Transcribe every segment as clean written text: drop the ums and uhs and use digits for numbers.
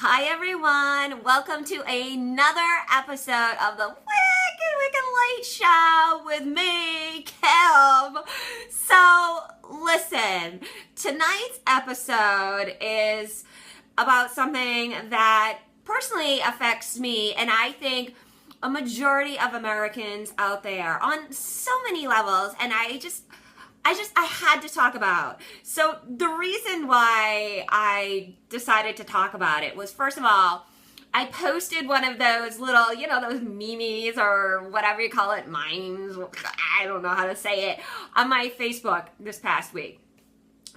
Hi everyone, welcome to another episode of the Wicked Wicked Late Show with me, Kim. So listen, tonight's episode is about something that personally affects me, and I think a majority of Americans out there on so many levels, and I had to talk about. So the reason why I decided to talk about it was, first of all, I posted one of those little, those memes or whatever you call it, memes, I don't know how to say it, on my Facebook this past week.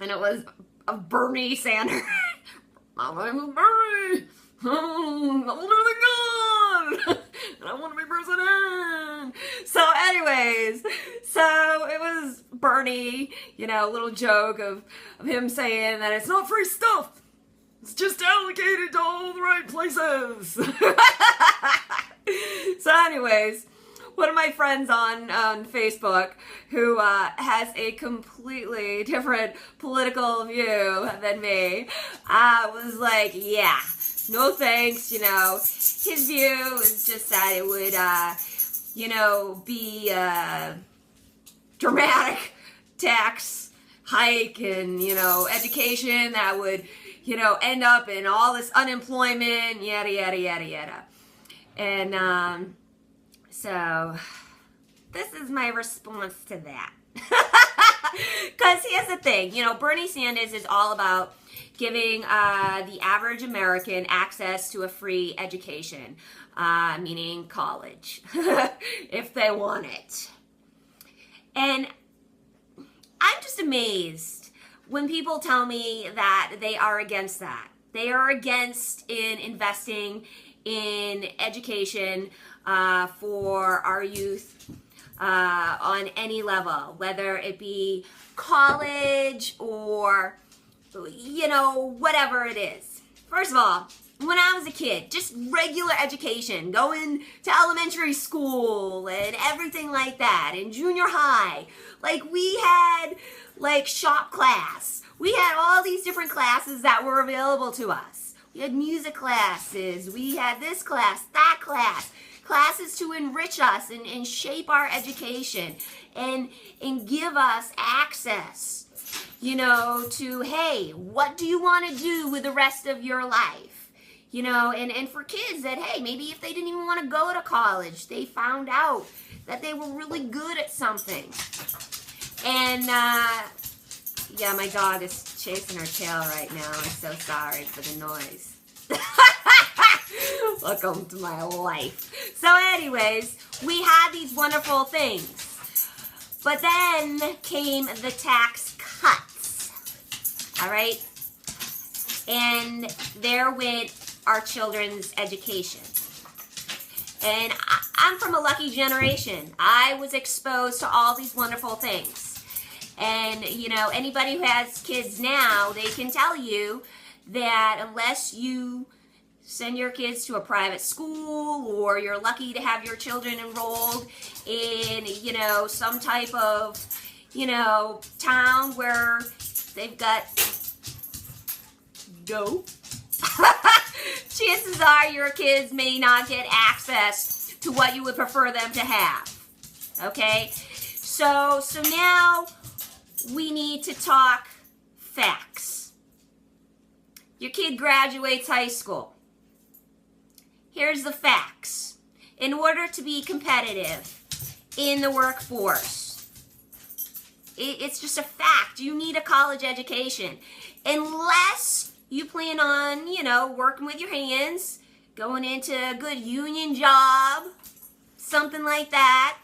And it was of Bernie Sanders. My name is Bernie. I'm older than God. And I want to be president. So anyways, so it was Bernie, little joke of him saying that it's not free stuff. It's just allocated to all the right places. So anyways, one of my friends on Facebook who has a completely different political view than me was like, yeah, no thanks, His view is just that it would, be a dramatic tax hike and, education that would, end up in all this unemployment, yada, yada, yada, yada. And so this is my response to that. Because here's the thing, Bernie Sanders is all about giving the average American access to a free education, meaning college, if they want it. And I'm just amazed when people tell me that they are against that. They are against in investing in education for our youth on any level, whether it be college or whatever it is. First of all, when I was a kid, just regular education, going to elementary school and everything like that, and junior high, we had shop class. We had all these different classes that were available to us. We had music classes, we had this class, that class, classes to enrich us and shape our education and give us access to, hey, what do you want to do with the rest of your life? And for kids that, hey, maybe if they didn't even want to go to college, they found out that they were really good at something. And, yeah, my dog is chasing her tail right now. I'm so sorry for the noise. Welcome to my life. So anyways, we had these wonderful things. But then came the tax cuts, all right? And there went our children's education. And I'm from a lucky generation. I was exposed to all these wonderful things. And, anybody who has kids now, they can tell you that unless you send your kids to a private school or you're lucky to have your children enrolled in, some type of, town where they've got dough, chances are your kids may not get access to what you would prefer them to have. Okay? So now we need to talk facts. Your kid graduates high school. Here's the facts. In order to be competitive in the workforce, it's just a fact. You need a college education. Unless you plan on, working with your hands, going into a good union job, something like that.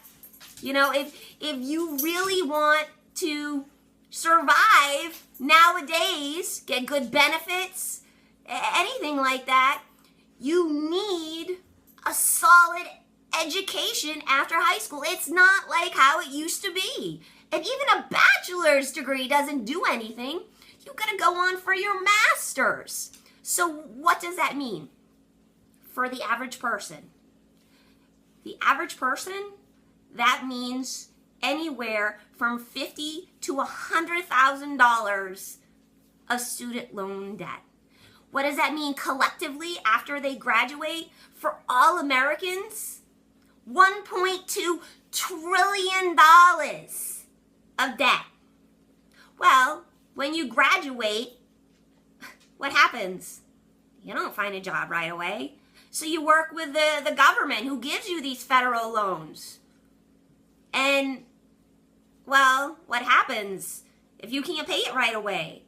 If you really want to survive nowadays, get good benefits, anything like that, you need a solid education after high school. It's not like how it used to be. And even a bachelor's degree doesn't do anything. You gotta go on for your master's. So what does that mean for the average person? The average person, that means anywhere from $50,000 to $100,000 of student loan debt. What does that mean collectively after they graduate for all Americans? $1.2 trillion of debt. Well, when you graduate, what happens? You don't find a job right away. So you work with the government who gives you these federal loans. And, well, what happens if you can't pay it right away?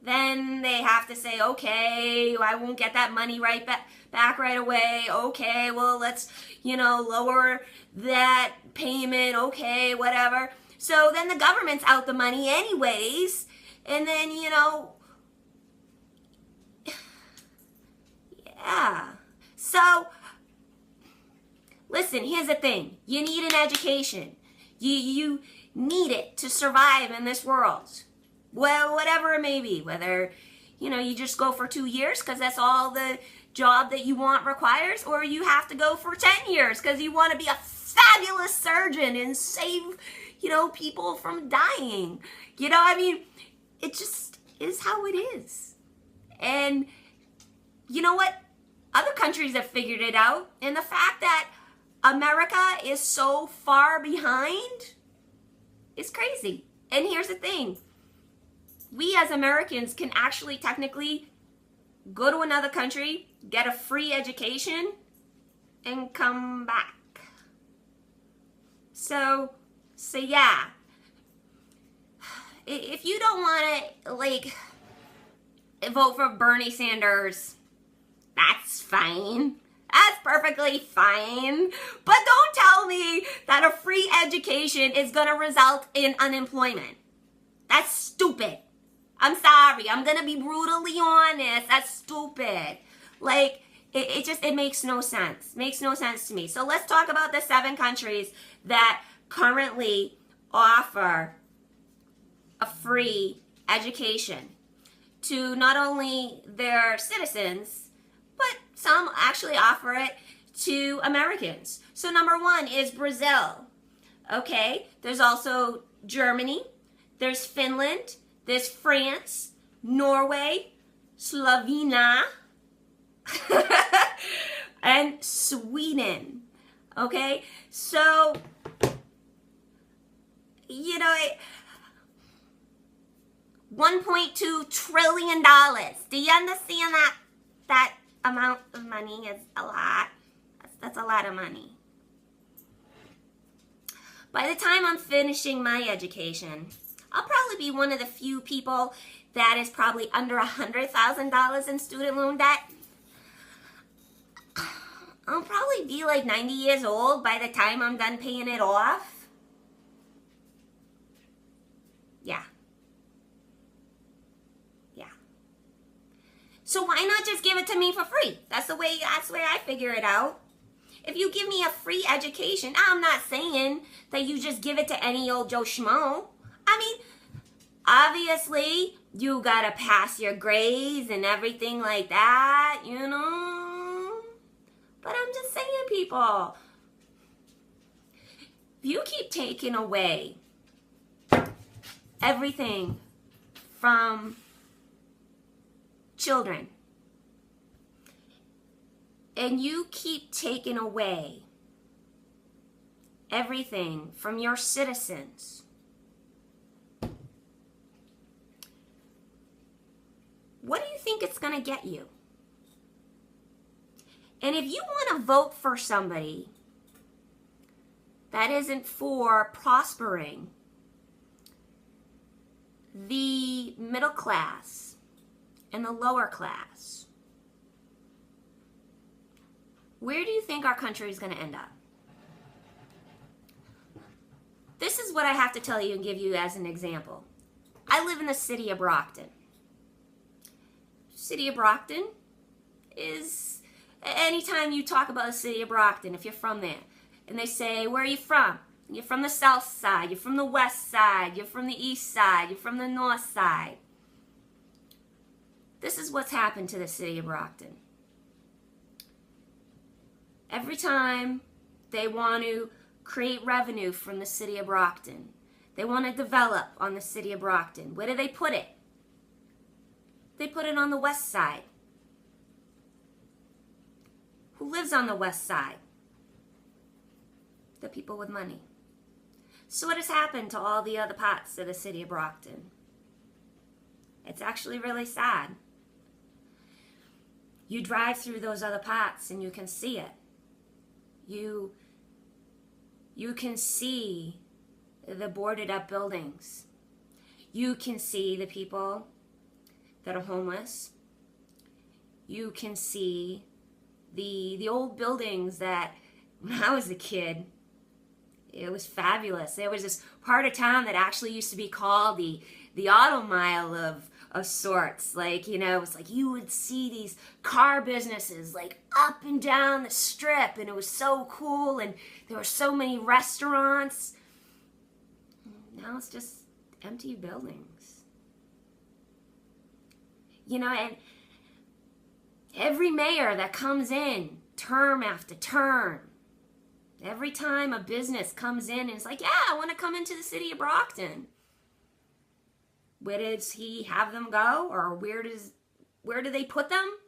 Then they have to say, okay, I won't get that money right back right away. Okay, well, let's, lower that payment. Okay, whatever. So then the government's out the money anyways. And then, yeah. So, listen, here's the thing. You need an education. You need it to survive in this world. Well, whatever it may be. Whether, you just go for 2 years because that's all the job that you want requires, or you have to go for 10 years because you want to be a fabulous surgeon and save, people from dying. It just is how it is. And you know what? Other countries have figured it out. And the fact that America is so far behind is crazy. And here's the thing. We as Americans can actually technically go to another country, get a free education, and come back. So yeah. If you don't want to, vote for Bernie Sanders, that's fine. That's perfectly fine. But don't tell me that a free education is going to result in unemployment. That's stupid. I'm sorry. I'm going to be brutally honest. That's stupid. It makes no sense. Makes no sense to me. So let's talk about the 7 countries that currently offer a free education to not only their citizens, but some actually offer it to Americans. So number 1 is Brazil. Okay, there's also Germany, there's Finland, there's France, Norway, Slovenia, and Sweden. Okay, so, $1.2 trillion. Do you understand that amount of money is a lot? That's a lot of money. By the time I'm finishing my education, I'll probably be one of the few people that is probably under $100,000 in student loan debt. I'll probably be 90 years old by the time I'm done paying it off. Yeah. So why not just give it to me for free? That's the way I figure it out. If you give me a free education, I'm not saying that you just give it to any old Joe Schmo. Obviously, you gotta pass your grades and everything like that, But I'm just saying, people, if you keep taking away everything from children, and you keep taking away everything from your citizens, what do you think it's going to get you? And if you want to vote for somebody that isn't for prospering the middle class and the lower class, where do you think our country is going to end up? This is what I have to tell you and give you as an example. I live in the city of Brockton. City of Brockton is, anytime you talk about the city of Brockton, if you're from there, and they say, where are you from? You're from the south side, you're from the west side, you're from the east side, you're from the north side. This is what's happened to the city of Brockton. Every time they want to create revenue from the city of Brockton, they want to develop on the city of Brockton, where do they put it? They put it on the west side. Who lives on the west side? The people with money. So what has happened to all the other parts of the city of Brockton? It's actually really sad. You drive through those other parts and you can see it. You can see the boarded up buildings. You can see the people that are homeless. You can see the old buildings that when I was a kid, it was fabulous. There was this part of town that actually used to be called the Auto Mile of sorts. Like, you know, it was like you would see these car businesses like up and down the strip, and it was so cool, and there were so many restaurants. Now it's just empty buildings. You know, and every mayor that comes in, term after term, every time a business comes in and it's like, yeah, I want to come into the city of Brockton. Where does he have them go? Or where do they put them?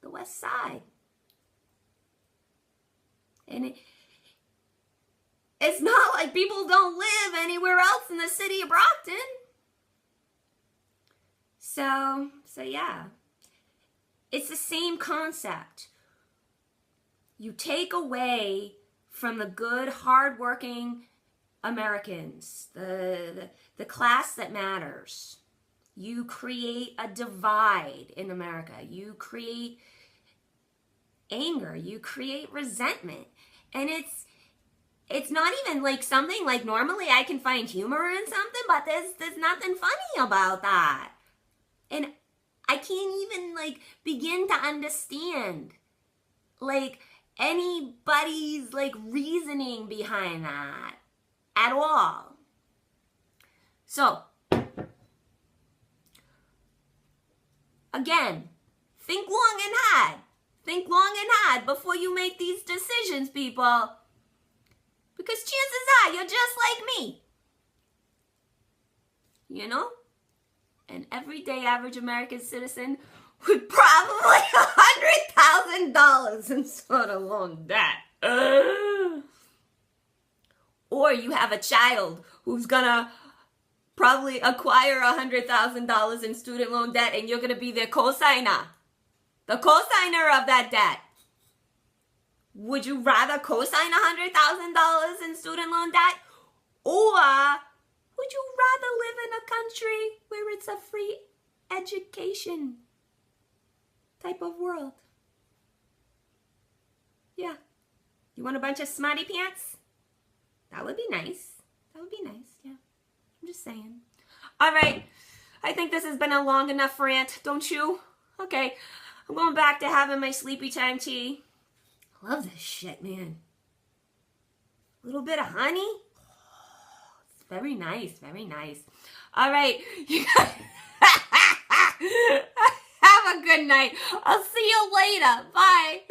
The west side. And it's not like people don't live anywhere else in the city of Brockton. So yeah. It's the same concept. You take away from the good, hardworking Americans, the class that matters. You create a divide in America. You create anger. You create resentment. And it's not even like something like normally I can find humor in something, but there's nothing funny about that. And I can't even like begin to understand like anybody's like reasoning behind that at all. So, again, think long and hard. Think long and hard before you make these decisions, people. Because chances are you're just like me. You know? An everyday average American citizen with probably $100,000 in student loan debt. Or you have a child who's gonna probably acquire $100,000 in student loan debt, and you're gonna be their co-signer. The co-signer of that debt. Would you rather co-sign $100,000 in student loan debt? Or would you rather live in a country where it's a free education type of world? Yeah. You want a bunch of smarty pants? That would be nice. That would be nice, yeah. I'm just saying. All right. I think this has been a long enough rant, don't you? Okay. I'm going back to having my sleepy time tea. I love this shit, man. A little bit of honey. Oh, it's very nice, very nice. All right. You guys have a good night. I'll see you later. Bye.